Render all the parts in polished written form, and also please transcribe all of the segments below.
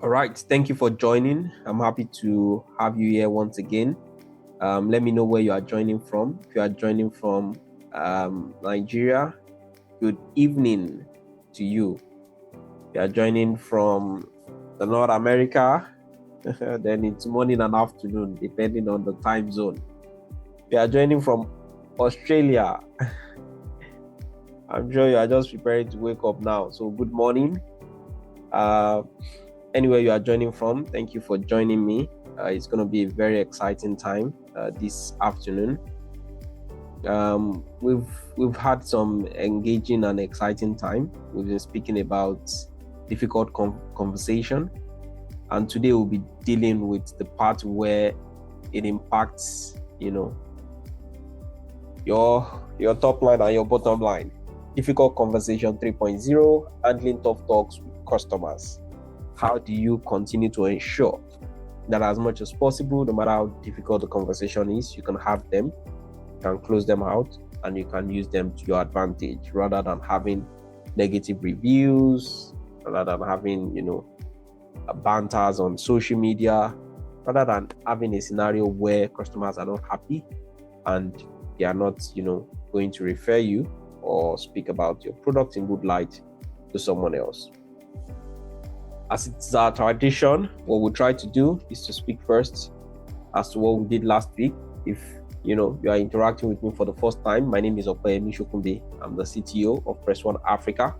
All right, thank you for joining. I'm happy to have you here once again. Let me know where you are joining from. If you are joining from Nigeria, good evening to you. If you are joining from the North America, then it's morning and afternoon, depending on the time zone. If you are joining from Australia, I'm sure you are just preparing to wake up now. So good morning. Anywhere you are joining from, thank you for joining me. It's going to be a very exciting time this afternoon. We've had some engaging and exciting time. We've been speaking about difficult conversation, and today we'll be dealing with the part where it impacts, your top line and your bottom line. Difficult conversation 3.0, handling tough talks with customers. How do you continue to ensure that as much as possible, no matter how difficult the conversation is, you can have them, you can close them out, and you can use them to your advantage rather than having negative reviews, rather than having, banters on social media, rather than having a scenario where customers are not happy and they are not, going to refer you or speak about your product in good light to someone else. As it's our tradition, what we'll try to do is to speak first as to what we did last week. If you are interacting with me for the first time, my name is Opeyemi Shokunde. I'm the CTO of Press One Africa.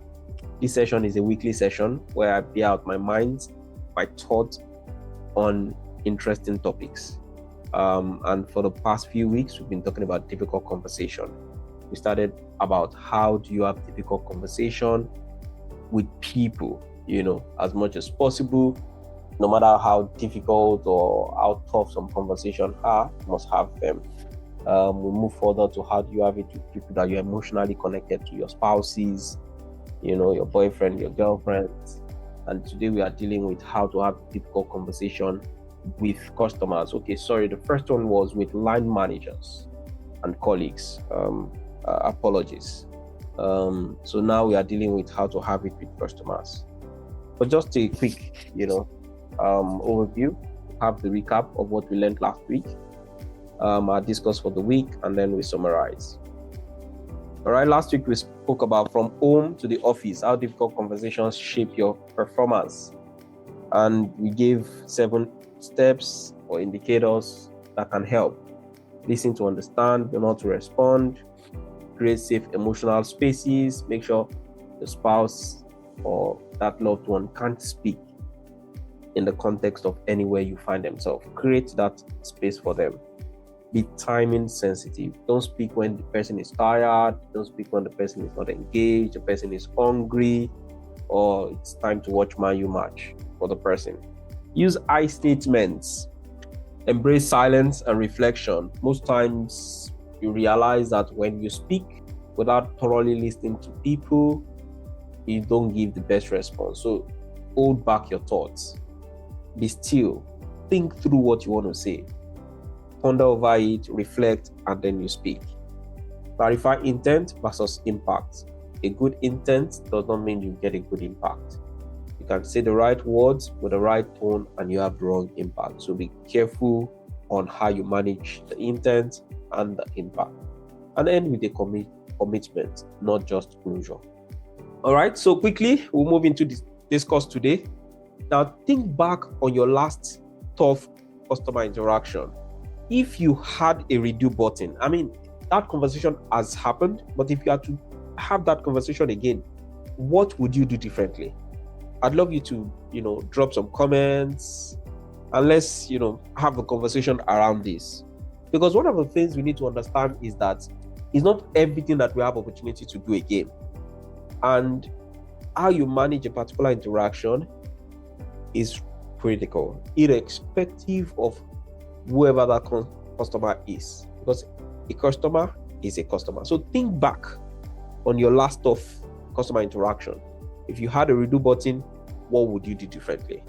This session is a weekly session where I bear out my mind, my thoughts on interesting topics. And for the past few weeks, we've been talking about difficult conversation. We started about how do you have difficult conversation with people, as much as possible, no matter how difficult or how tough some conversations are, you must have them. We move further to how do you have it with people that you're emotionally connected to, your spouses, your boyfriend, your girlfriend. And today we are dealing with how to have difficult conversation with customers. The first one was with line managers and colleagues. Apologies. So now we are dealing with how to have it with customers. But just a quick, overview, have the recap of what we learned last week, our discuss for the week, and then we summarize. All right, last week we spoke about from home to the office, how difficult conversations shape your performance. And we gave 7 steps or indicators that can help. Listen to understand, know not to respond, create safe emotional spaces, make sure the spouse or that loved one can't speak in the context of anywhere you find themselves. Create that space for them. Be timing sensitive. Don't speak when the person is tired. Don't speak when the person is not engaged, the person is hungry, or it's time to watch Man U match for the person. Use I statements. Embrace silence and reflection. Most times you realize that when you speak without thoroughly listening to people, you don't give the best response. So hold back your thoughts. Be still. Think through what you want to say. Ponder over it, reflect, and then you speak. Clarify intent versus impact. A good intent does not mean you get a good impact. You can say the right words with the right tone and you have the wrong impact. So be careful on how you manage the intent and the impact. And end with a commitment, not just closure. All right, so quickly, we'll move into this discourse today. Now, think back on your last tough customer interaction. If you had a redo button, that conversation has happened, but if you had to have that conversation again, what would you do differently? I'd love you to, drop some comments and let's, have a conversation around this. Because one of the things we need to understand is that it's not everything that we have opportunity to do again. And how you manage a particular interaction is critical, irrespective of whoever that customer is. Because a customer is a customer. So think back on your last tough customer interaction. If you had a redo button, what would you do differently?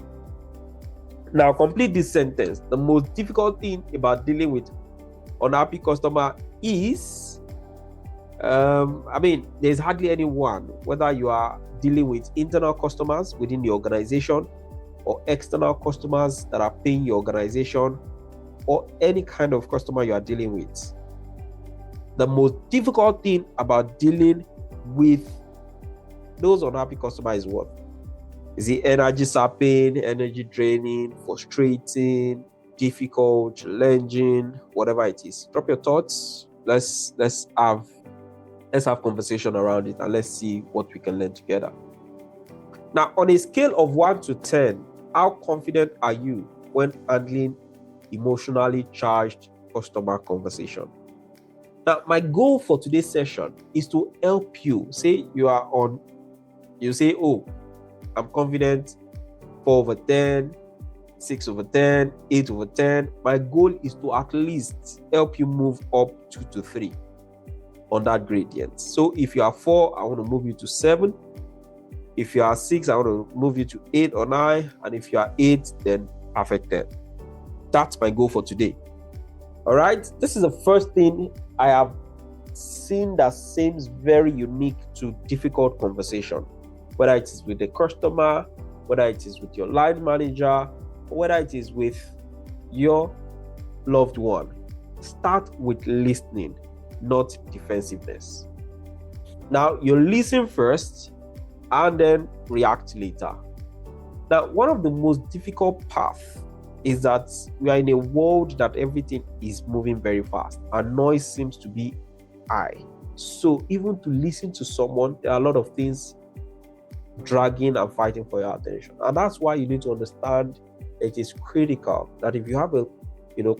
Now complete this sentence. The most difficult thing about dealing with unhappy customer is there's hardly anyone, whether you are dealing with internal customers within the organization or external customers that are paying your organization, or any kind of customer you are dealing with. The most difficult thing about dealing with those unhappy customers is what? Is it energy sapping, energy draining, frustrating, difficult, challenging, whatever it is? Drop your thoughts. Let's have conversation around it, and let's see what we can learn together. Now, on a scale of 1 to 10, how confident are you when handling emotionally charged customer conversation? Now, my goal for today's session is to help you. Say you say, oh, I'm confident 4/10, 6/10, 8/10. My goal is to at least help you move up 2 to 3 on that gradient. So if you are 4, I want to move you to 7. If you are 6, I want to move you to 8 or 9. And if you are 8, then perfect 10. That's my goal for today. All right. This is the first thing I have seen that seems very unique to difficult conversation, whether it is with the customer, whether it is with your line manager, or whether it is with your loved one. Start with listening, not defensiveness. Now, you listen first and then react later. Now, one of the most difficult paths is that we are in a world that everything is moving very fast and noise seems to be high. So even to listen to someone, there are a lot of things dragging and fighting for your attention. And that's why you need to understand it is critical that if you have a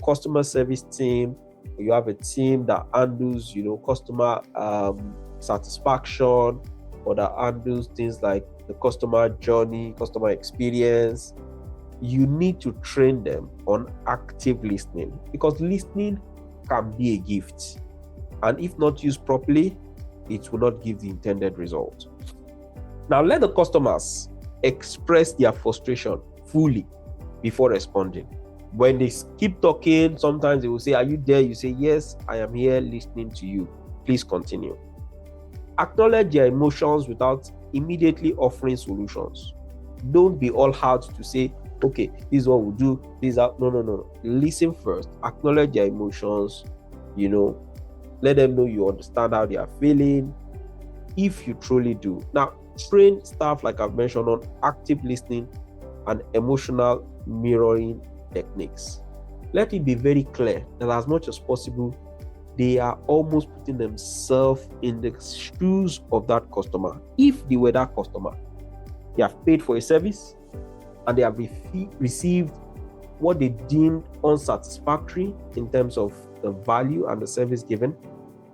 customer service team, or you have a team that handles customer satisfaction, or that handles things like the customer journey, customer experience, you need to train them on active listening, because listening can be a gift, and if not used properly, it will not give the intended result. Now, let the customers express their frustration fully before responding. When they keep talking, sometimes they will say, "Are you there?" You say, "Yes, I am here listening to you. Please continue." Acknowledge their emotions without immediately offering solutions. Don't be all out to say, "Okay, this is what we'll do. This is how." No. Listen first. Acknowledge their emotions. Let them know you understand how they are feeling, if you truly do. Now, train staff, like I've mentioned, on active listening and emotional mirroring techniques. Let it be very clear that as much as possible, they are almost putting themselves in the shoes of that customer. If they were that customer, they have paid for a service and they have received what they deemed unsatisfactory in terms of the value and the service given,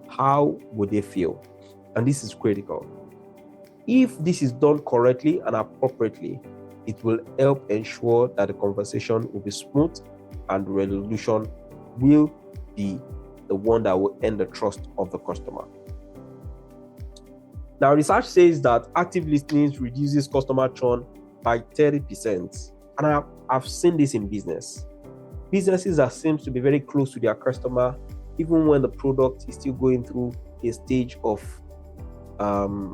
how would they feel? And this is critical. If this is done correctly and appropriately, it will help ensure that the conversation will be smooth and the resolution will be the one that will earn the trust of the customer. Now, research says that active listening reduces customer churn by 30%. And I've seen this in business. Businesses that seem to be very close to their customer, even when the product is still going through a stage of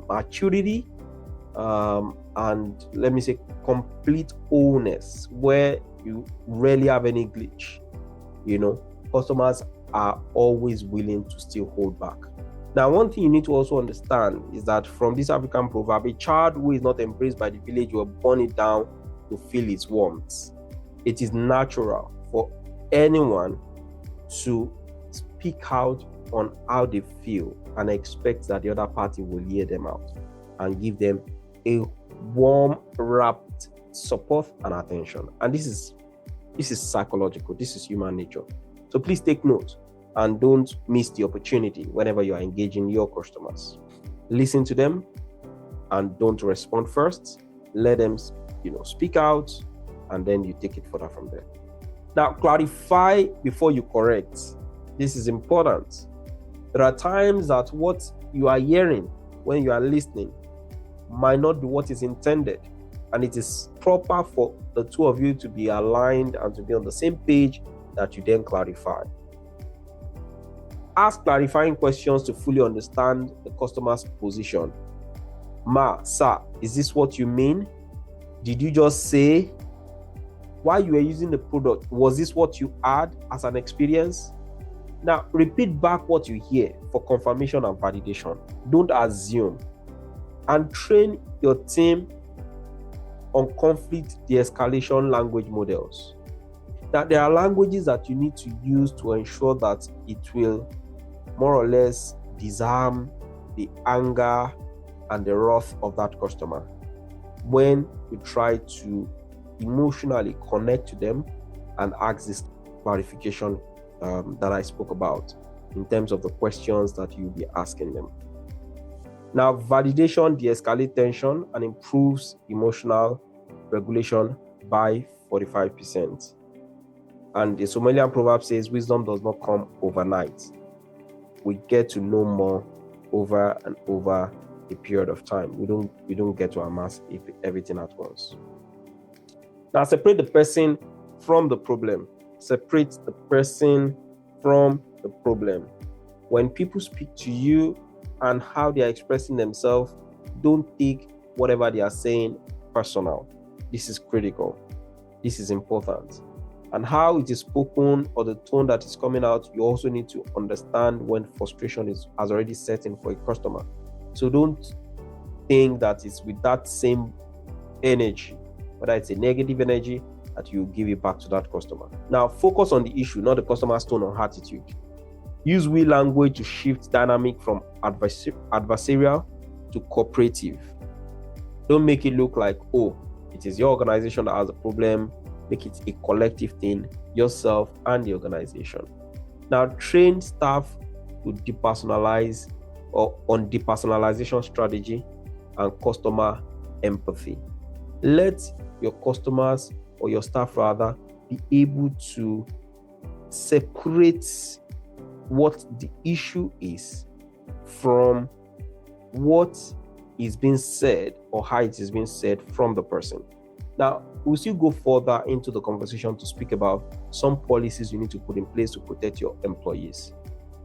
maturity, and let me say complete wholeness, where you rarely have any glitch. Customers are always willing to still hold back. Now, one thing you need to also understand is that from this African proverb, a child who is not embraced by the village will burn it down to feel its warmth. It is natural for anyone to speak out on how they feel and expect that the other party will hear them out and give them a warm, wrapped support and attention. And this is psychological. This is human nature. So please take note and don't miss the opportunity whenever you are engaging your customers. Listen to them and don't respond first. Let them, speak out, and then you take it further from there. Now, clarify before you correct. This is important. There are times that what you are hearing when you are listening might not be what is intended, and it is proper for the two of you to be aligned and to be on the same page that you then clarify. Ask clarifying questions to fully understand the customer's position. "Ma, sir, is this what you mean? Did you just say?" while you were using the product, was this what you had as an experience? Now, repeat back what you hear for confirmation and validation. Don't assume. And train your team on conflict de-escalation language models. Now, there are languages that you need to use to ensure that it will more or less disarm the anger and the wrath of that customer when you try to emotionally connect to them and ask this clarification that I spoke about in terms of the questions that you'll be asking them. Now, validation de-escalates tension and improves emotional regulation by 45%. And the Somalian proverb says, wisdom does not come overnight. We get to know more over and over a period of time. We don't get to amass everything at once. Now, separate the person from the problem. Separate the person from the problem. When people speak to you and how they are expressing themselves, don't take whatever they are saying personal. This is critical. This is important. And how it is spoken or the tone that is coming out, you also need to understand when frustration has already set in for a customer. So don't think that it's with that same energy, whether it's a negative energy, that you give it back to that customer. Now, focus on the issue, not the customer's tone or attitude. Use we language to shift dynamic from adversarial to cooperative. Don't make it look like, oh, it is your organization that has a problem. Make it a collective thing, yourself and the organization. Now, train staff to depersonalize or on depersonalization strategy and customer empathy. Let your customers or your staff rather be able to separate what the issue is from what is being said or how it is being said from the person. Now, we'll still go further into the conversation to speak about some policies you need to put in place to protect your employees.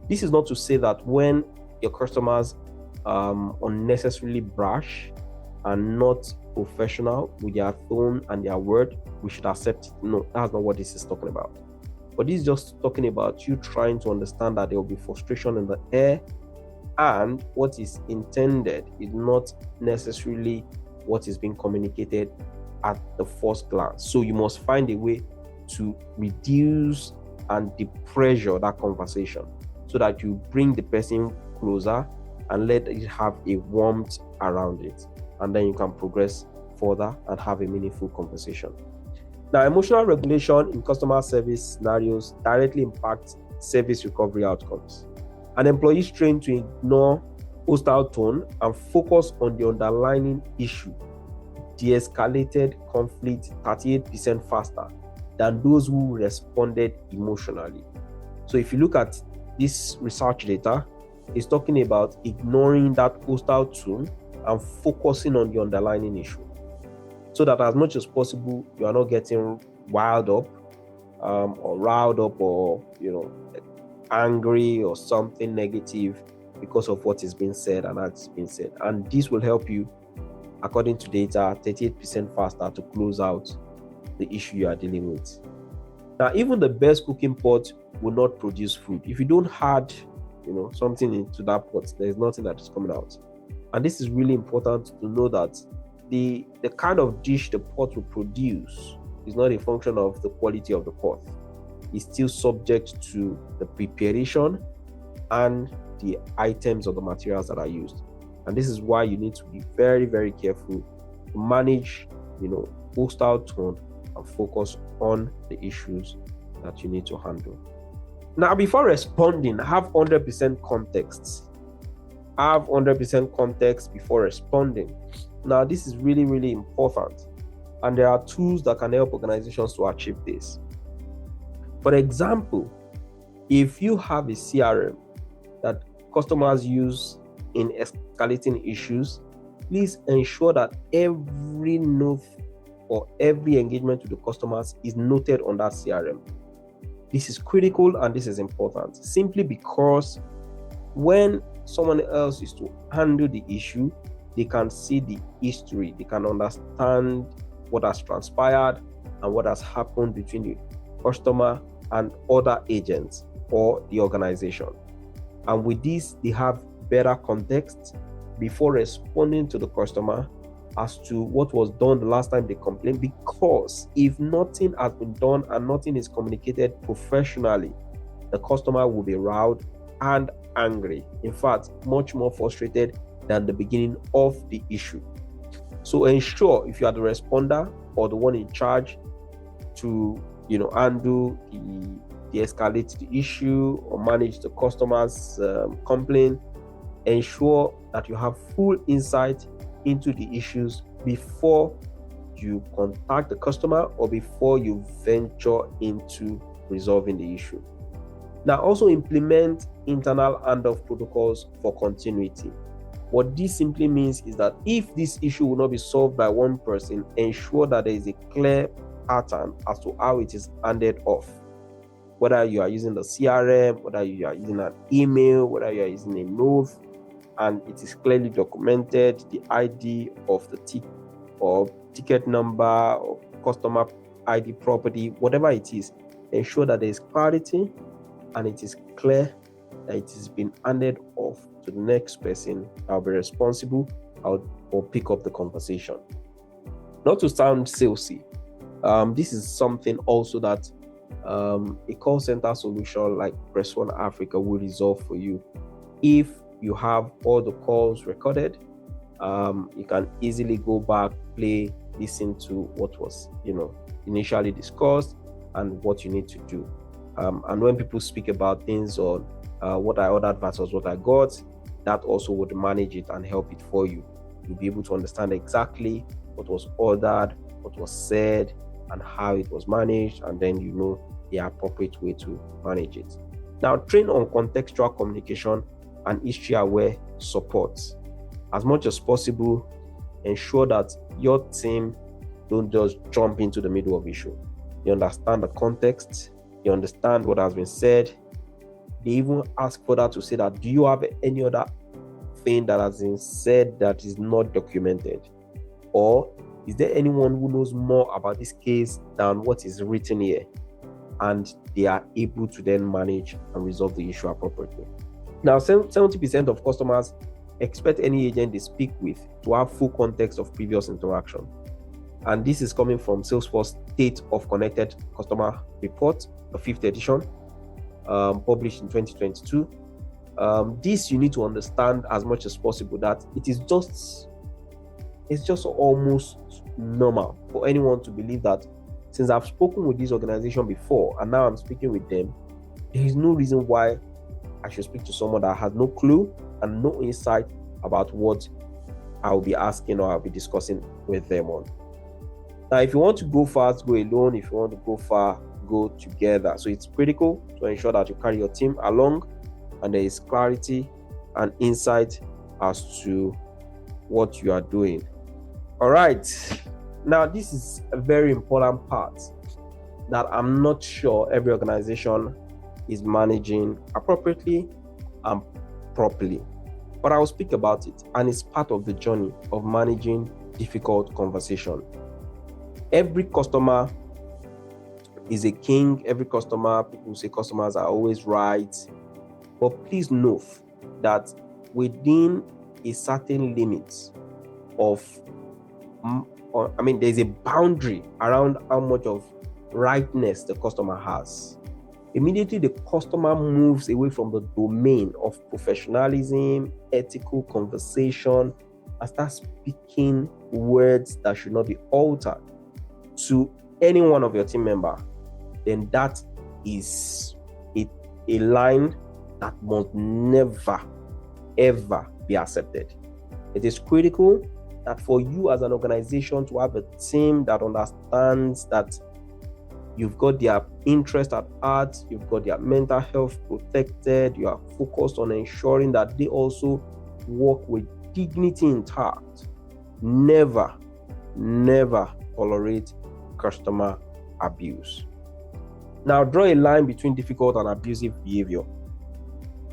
This is not to say that when your customers unnecessarily brash and not professional with their tone and their word, we should accept it. No, that's not what this is talking about. But this is just talking about you trying to understand that there will be frustration in the air, and what is intended is not necessarily what is being communicated at the first glance. So you must find a way to reduce and depressure that conversation so that you bring the person closer and let it have a warmth around it. And then you can progress further and have a meaningful conversation. Now, emotional regulation in customer service scenarios directly impacts service recovery outcomes. An employee is trained to ignore hostile tone and focus on the underlying issue de-escalated conflict 38% faster than those who responded emotionally. So if you look at this research data, it's talking about ignoring that hostile tone and focusing on the underlying issue, so that as much as possible you are not getting wild up or riled up or angry or something negative because of what is being said and has been said. And this will help you, according to data, 38% faster to close out the issue you are dealing with. Now, even the best cooking pot will not produce food. If you don't add something into that pot, there is nothing that is coming out. And this is really important to know, that the kind of dish the pot will produce is not a function of the quality of the pot. It's still subject to the preparation and the items or the materials that are used. And this is why you need to be very, very careful to manage, hostile tone and focus on the issues that you need to handle. Now, before responding, have 100% context. Have 100% context before responding. Now, this is really, really important. And there are tools that can help organizations to achieve this. For example, if you have a CRM that customers use in escalating issues, please ensure that every note or every engagement with the customers is noted on that CRM. This is critical and this is important, simply because when someone else is to handle the issue, they can see the history, they can understand what has transpired, and what has happened between the customer and other agents or the organization. And with this, they have better context before responding to the customer as to what was done the last time they complained, because if nothing has been done and nothing is communicated professionally, the customer will be riled and angry. In fact, much more frustrated than the beginning of the issue. So ensure, if you are the responder or the one in charge to handle the de-escalate the issue or manage the customer's complaint, ensure that you have full insight into the issues before you contact the customer or before you venture into resolving the issue. Now, also implement internal handoff protocols for continuity. What this simply means is that if this issue will not be solved by one person, ensure that there is a clear pattern as to how it is handed off. Whether you are using the CRM, whether you are using an email, whether you are using a note, and it is clearly documented, the ID of the ticket number or customer ID property, whatever it is, ensure that there is clarity and it is clear that it has been handed off to the next person that will be responsible or pick up the conversation. Not to sound salesy, this is something also that a call center solution like Press One Africa will resolve for you. If you have all the calls recorded, you can easily go back, play, listen to what was initially discussed and what you need to do. And when people speak about things on what I ordered versus what I got, that also would manage it and help it for you. You'll be able to understand exactly what was ordered, what was said, and how it was managed, and then the appropriate way to manage it. Now, train on contextual communication and history-aware support. As much as possible, ensure that your team don't just jump into the middle of issue. You understand the context, you understand what has been said. They even ask further to say that, do you have any other thing that has been said that is not documented? Or is there anyone who knows more about this case than what is written here? And they are able to then manage and resolve the issue appropriately. Now, 70% of customers expect any agent they speak with to have full context of previous interaction. And this is coming from Salesforce State of Connected Customer Report, the 5th edition, published in 2022. This you need to understand as much as possible that it's just almost normal for anyone to believe that since I've spoken with this organization before and now I'm speaking with them, there is no reason why I should speak to someone that has no clue and no insight about what I'll be asking or I'll be discussing with them on. Now, if you want to go fast, go alone. If you want to go far, go together. So it's critical to ensure that you carry your team along and there is clarity and insight as to what you are doing. All right. Now, this is a very important part that I'm not sure every organization is managing appropriately and properly. But I will speak about it, and it's part of the journey of managing difficult conversation. Every customer is a king. Every customer, people say customers are always right. But please note that within a certain limit of, there's a boundary around how much of rightness the customer has. Immediately, the customer moves away from the domain of professionalism, ethical conversation, and starts speaking words that should not be altered to any one of your team member, then that is a line that must never, ever be accepted. It is critical that for you as an organization to have a team that understands that you've got their interest at heart, you've got their mental health protected, you are focused on ensuring that they also work with dignity intact. Never tolerate customer abuse. Now, draw a line between difficult and abusive behavior.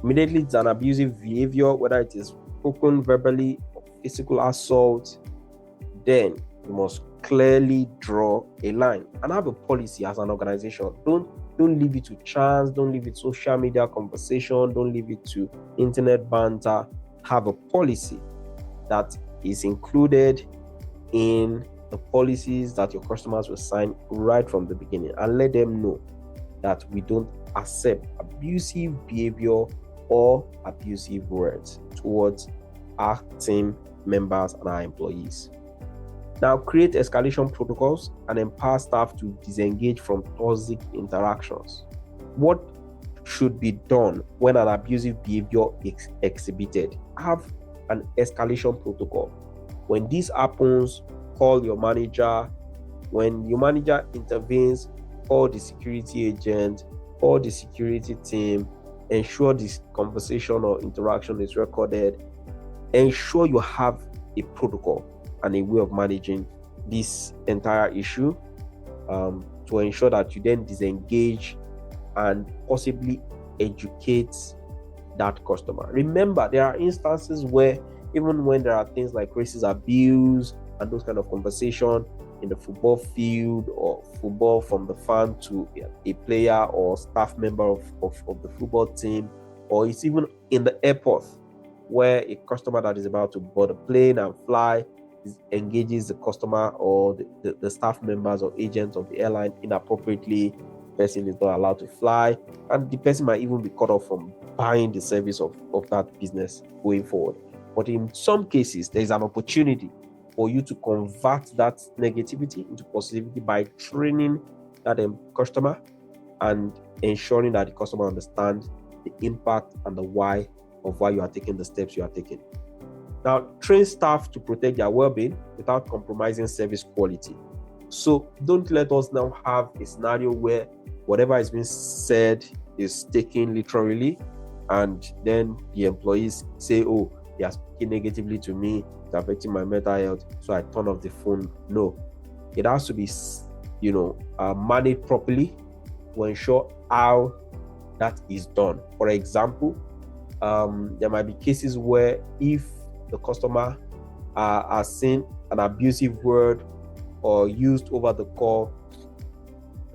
Immediately, it's an abusive behavior, whether it is spoken verbally or physical assault, then You must clearly draw a line and have a policy as an organization. Don't leave it to chance. Don't leave it to social media conversation. Don't leave it to internet banter. Have a policy that is included in the policies that your customers will sign right from the beginning, and let them know that we don't accept abusive behavior or abusive words towards our team members and our employees. Now, create escalation protocols and empower staff to disengage from toxic interactions. What should be done when an abusive behavior is exhibited? Have an escalation protocol. When this happens, call your manager. When your manager intervenes, call the security agent, call the security team. Ensure this conversation or interaction is recorded. Ensure you have a protocol and a way of managing this entire issue to ensure that you then disengage and possibly educate that customer. Remember, there are instances where even when there are things like racist abuse and those kind of conversation in the football field, or football from the fan to a player or staff member of the football team, or it's even in the airport where a customer that is about to board a plane and fly engages the customer or the staff members or agents of the airline inappropriately. The person is not allowed to fly, and the person might even be cut off from buying the service of that business going forward. But in some cases, there is an opportunity for you to convert that negativity into positivity by training that customer and ensuring that the customer understands the impact and the why of why you are taking the steps you are taking. Now, train staff to protect their well-being without compromising service quality. So don't let us now have a scenario where whatever is being said is taken literally, and then the employees say, oh, they are speaking negatively to me, it's affecting my mental health, so I turn off the phone. No, it has to be, managed properly to ensure how that is done. For example, there might be cases where if the customer has seen an abusive word or used over the call,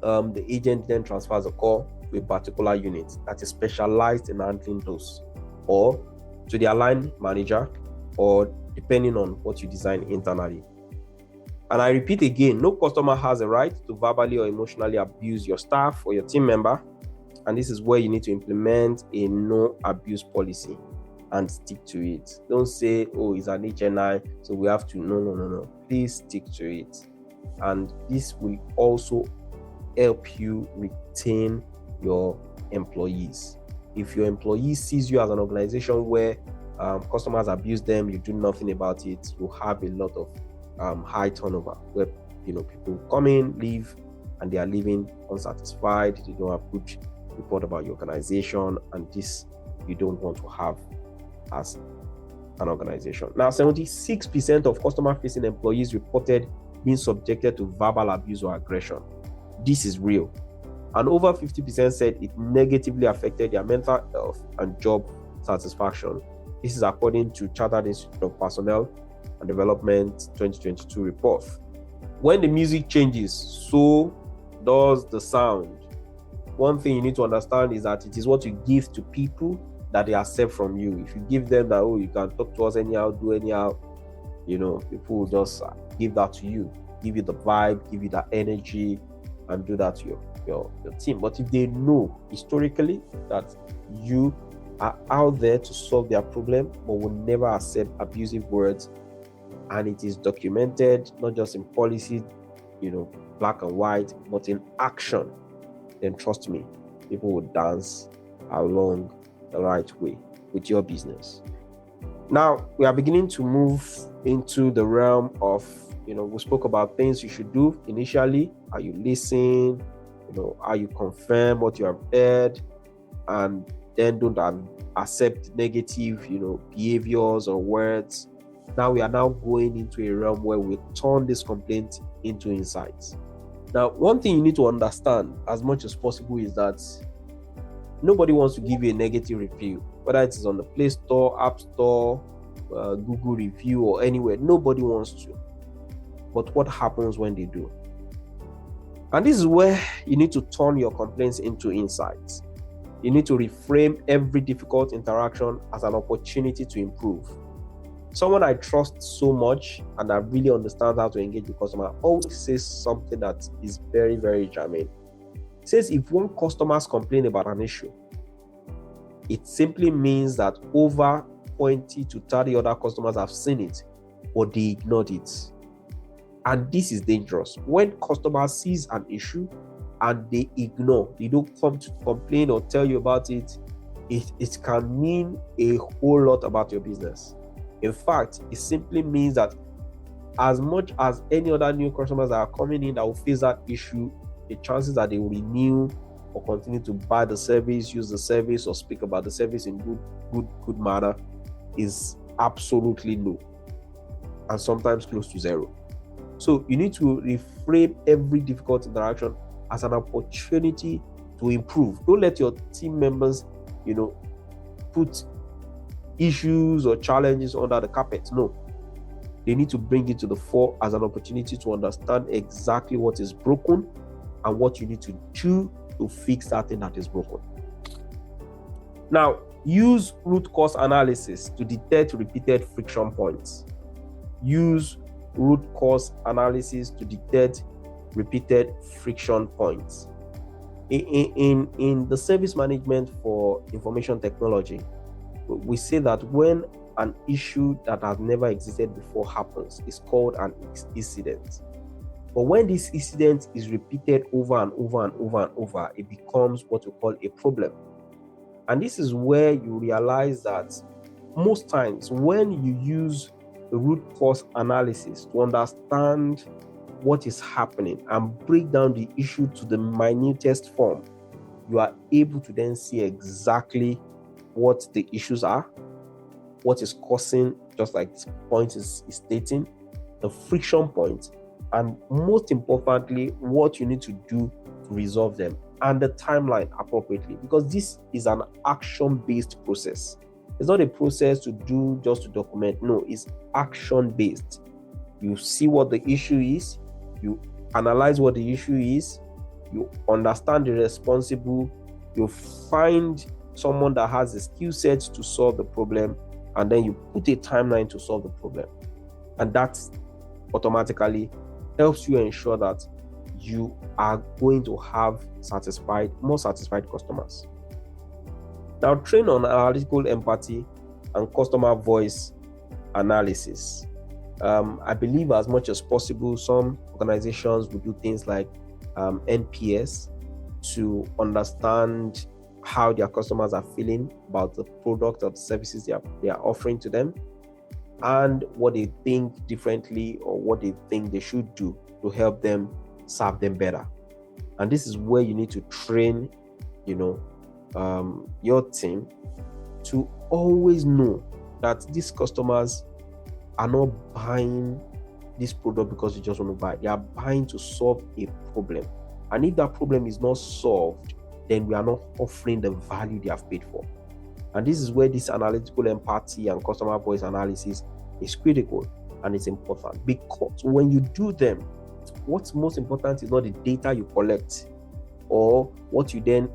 the agent then transfers the call to a particular unit that is specialized in handling those, or to the line manager, or depending on what you design internally. And I repeat again, no customer has a right to verbally or emotionally abuse your staff or your team member. And this is where you need to implement a no abuse policy and stick to it. Don't say, oh, it's an HNI, so we have to. No. Please stick to it. And this will also help you retain your employees. If your employee sees you as an organization where customers abuse them, you do nothing about it, you have a lot of high turnover where people come in, leave, and they are leaving unsatisfied. They don't have good report about your organization, and this you don't want to have as an organization. Now, 76% of customer-facing employees reported being subjected to verbal abuse or aggression. This is real. And over 50% said it negatively affected their mental health and job satisfaction. This is according to Chartered Institute of Personnel and Development 2022 report. When the music changes, so does the sound. One thing you need to understand is that it is what you give to people that they accept from you. If you give them that, oh, you can talk to us anyhow, do anyhow, people will just give that to you, give you the vibe, give you that energy, and do that to your team. But if they know historically that you are out there to solve their problem, but will never accept abusive words, and it is documented, not just in policy, black and white, but in action, then trust me, people will dance along the right way with your business. Now, we are beginning to move into the realm of, we spoke about things you should do initially. How you listen, how you confirm what you have heard, and then don't accept negative, behaviors or words. Now we are going into a realm where we turn this complaint into insights. Now, one thing you need to understand as much as possible is that nobody wants to give you a negative review, whether it is on the Play Store, App Store, Google review, or anywhere. Nobody wants to. but what happens when they do. And this is where you need to turn your complaints into insights. You need to reframe every difficult interaction as an opportunity to improve. Someone I trust so much and that really understands how to engage with customer always says something that is very, very germane. It says if one customer complains about an issue, it simply means that over 20 to 30 other customers have seen it, but they ignored it. And this is dangerous. When customers sees an issue and they ignore, they don't come to complain or tell you about it, it can mean a whole lot about your business. In fact, it simply means that as much as any other new customers that are coming in that will face that issue, the chances that they will renew or continue to buy the service, use the service, or speak about the service in good manner is absolutely low, and sometimes close to zero. So you need to reframe every difficult interaction as an opportunity to improve. Don't let your team members, put issues or challenges under the carpet. No, they need to bring it to the fore as an opportunity to understand exactly what is broken and what you need to do to fix that thing that is broken. Now, use root cause analysis to detect repeated friction points. Use root cause analysis to detect repeated friction points. In the service management for information technology, we say that when an issue that has never existed before happens, it's called an incident. But when this incident is repeated over and over and over and over, it becomes what we call a problem. And this is where you realize that most times when you use the root cause analysis to understand what is happening and break down the issue to the minutest form, you are able to then see exactly what the issues are, what is causing, just like this point is stating, the friction points, and most importantly, what you need to do to resolve them and the timeline appropriately, because this is an action-based process. It's not a process to do just to document. No, it's action-based. You see what the issue is, you analyze what the issue is, you understand the responsible, you find someone that has the skill set to solve the problem, and then you put a timeline to solve the problem. And that automatically helps you ensure that you are going to have more satisfied customers. Now, train on analytical empathy and customer voice analysis. I believe as much as possible, some organizations will do things like NPS to understand how their customers are feeling about the product or the services they are offering to them, and what they think differently or what they think they should do to help them serve them better. And this is where you need to train, your team to always know that these customers are not buying this product because they just want to buy. They are buying to solve a problem. And if that problem is not solved, then we are not offering the value they have paid for. And this is where this analytical empathy and customer voice analysis is critical and it's important, because when you do them, what's most important is not the data you collect or what you then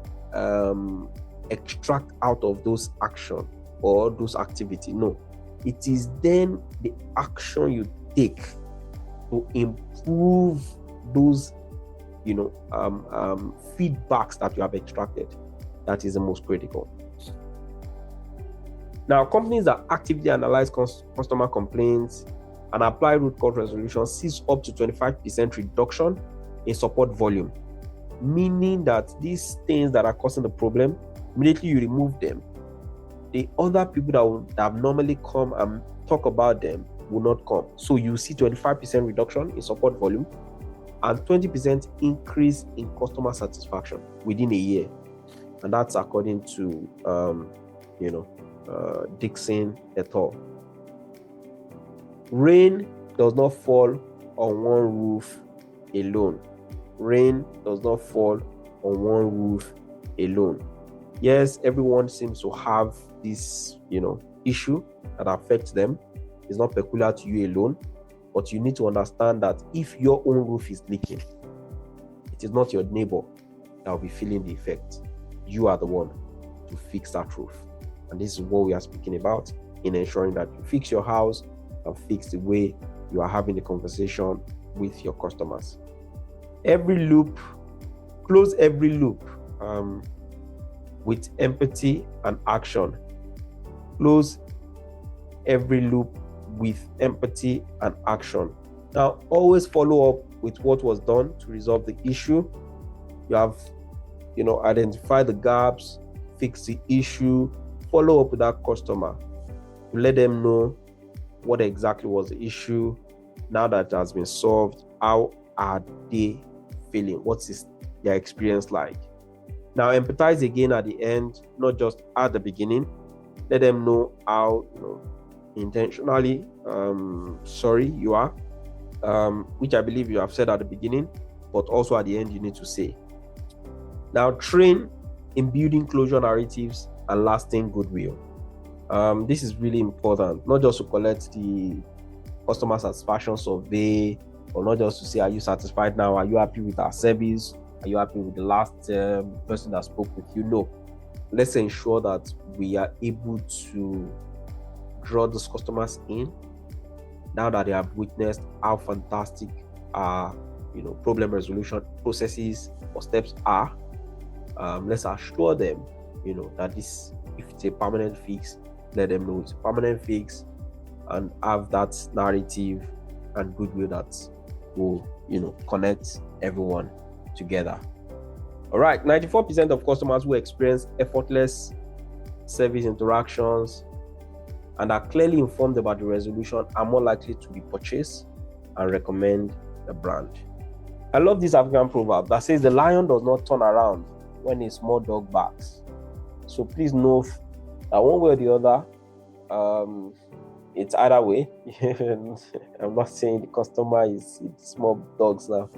extract out of those action or those activity. No, it is then the action you take to improve those feedbacks that you have extracted that is the most critical. Now, companies that actively analyze customer complaints and apply root cause resolution sees up to 25% reduction in support volume, meaning that these things that are causing the problem, immediately you remove them, the other people that have normally come and talk about them will not come. So you see 25% reduction in support volume and 20% increase in customer satisfaction within a year. And that's according to Dixon et al. Rain does not fall on one roof alone. Rain does not fall on one roof alone. Yes, everyone seems to have this, issue that affects them. It's not peculiar to you alone. But you need to understand that if your own roof is leaking, it is not your neighbor that will be feeling the effect. You are the one to fix that roof. And this is what we are speaking about in ensuring that you fix your house and fix the way you are having the conversation with your customers. Close every loop with empathy and action. Close every loop with empathy and action. Now, always follow up with what was done to resolve the issue. You have, identify the gaps, fix the issue, follow up with that customer to let them know what exactly was the issue. Now that it has been solved, how are they feeling? What is their experience like? Now, empathize again at the end, not just at the beginning. Let them know how intentionally sorry you are, which I believe you have said at the beginning, but also at the end you need to say. Now, train in building closure narratives and lasting goodwill. This is really important, not just to collect the customer satisfaction survey, or not just to say, are you satisfied now? Are you happy with our service? Are you happy with the last person that spoke with you? No. Let's ensure that we are able to draw those customers in now that they have witnessed how fantastic our problem resolution processes or steps are. Let's assure them that this, if it's a permanent fix, let them know it's a permanent fix, and have that narrative and goodwill that will connect everyone together. All right, 94% of customers who experience effortless service interactions and are clearly informed about the resolution are more likely to be purchased and recommend the brand. I love this African proverb that says the lion does not turn around when a small dog barks. So please know that one way or the other, it's either way. I'm not saying the customer is small dogs now.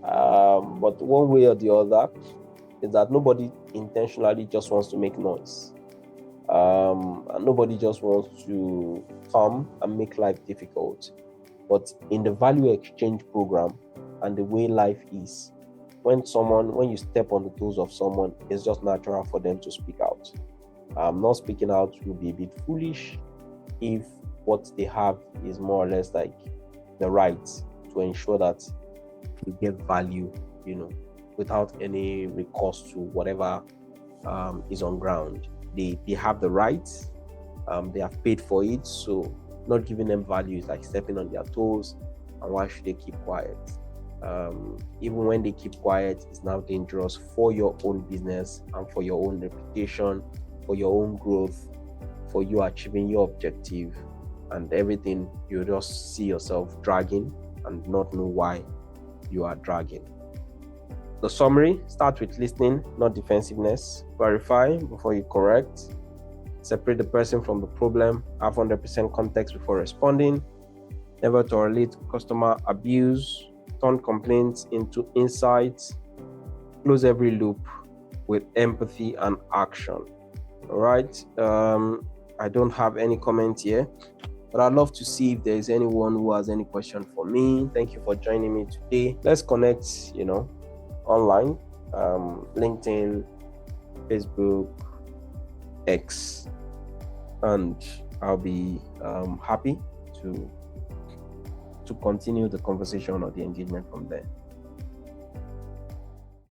But one way or the other is that nobody intentionally just wants to make noise. And nobody just wants to come and make life difficult. But in the value exchange program and the way life is, when you step on the toes of someone, it's just natural for them to speak out. Not speaking out will be a bit foolish if what they have is more or less like the right to ensure that you get value, without any recourse to whatever is on ground. They have the right, they have paid for it, so not giving them value is like stepping on their toes. And why should they keep quiet? Even when they keep quiet, it's now dangerous for your own business and for your own reputation, for your own growth, for you achieving your objective, and everything. You just see yourself dragging and not know why you are dragging. The summary: start with listening, not defensiveness. Clarify before you correct. Separate the person from the problem. Have 100% context before responding. Never tolerate customer abuse. Turn complaints into insights. Close every loop with empathy and action. All right. I don't have any comment here, but I'd love to see if there is anyone who has any question for me. Thank you for joining me today. Let's connect, online, LinkedIn, Facebook, X, and I'll be happy to continue the conversation or the engagement from there.